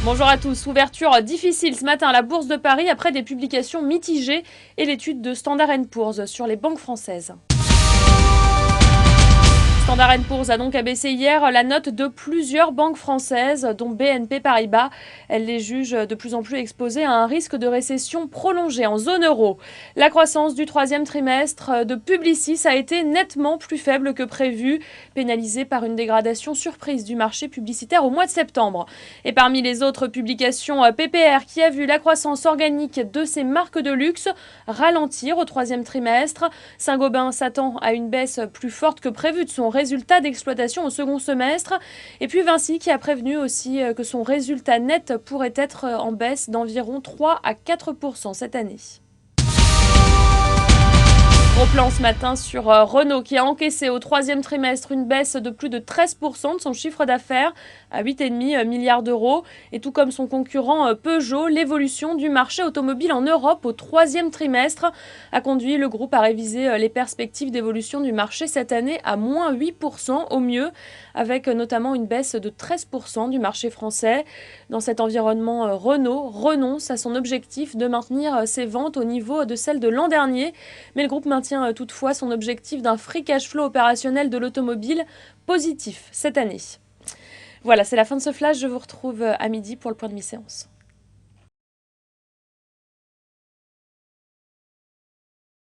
Bonjour à tous. Ouverture difficile ce matin à la Bourse de Paris après des publications mitigées et l'étude de Standard & Poor's sur les banques françaises. Standard & Poor's a donc abaissé hier la note de plusieurs banques françaises, dont BNP Paribas. Elle les juge de plus en plus exposées à un risque de récession prolongée en zone euro. La croissance du troisième trimestre de Publicis a été nettement plus faible que prévu, pénalisée par une dégradation surprise du marché publicitaire au mois de septembre. Et parmi les autres publications, PPR qui a vu la croissance organique de ses marques de luxe ralentir au troisième trimestre. Saint-Gobain s'attend à une baisse plus forte que prévue de son résultat d'exploitation au second semestre. Et puis Vinci qui a prévenu aussi que son résultat net pourrait être en baisse d'environ 3 à 4% cette année. Gros plan ce matin sur Renault qui a encaissé au troisième trimestre une baisse de plus de 13% de son chiffre d'affaires à 8,5 milliards d'euros. Et tout comme son concurrent Peugeot, l'évolution du marché automobile en Europe au troisième trimestre a conduit le groupe à réviser les perspectives d'évolution du marché cette année à moins 8% au mieux, avec notamment une baisse de 13% du marché français. Dans cet environnement, Renault renonce à son objectif de maintenir ses ventes au niveau de celles de l'an dernier, mais le groupe maintient toutefois son objectif d'un free cash flow opérationnel de l'automobile positif cette année. Voilà, c'est la fin de ce flash. Je vous retrouve à midi pour le point de mi-séance.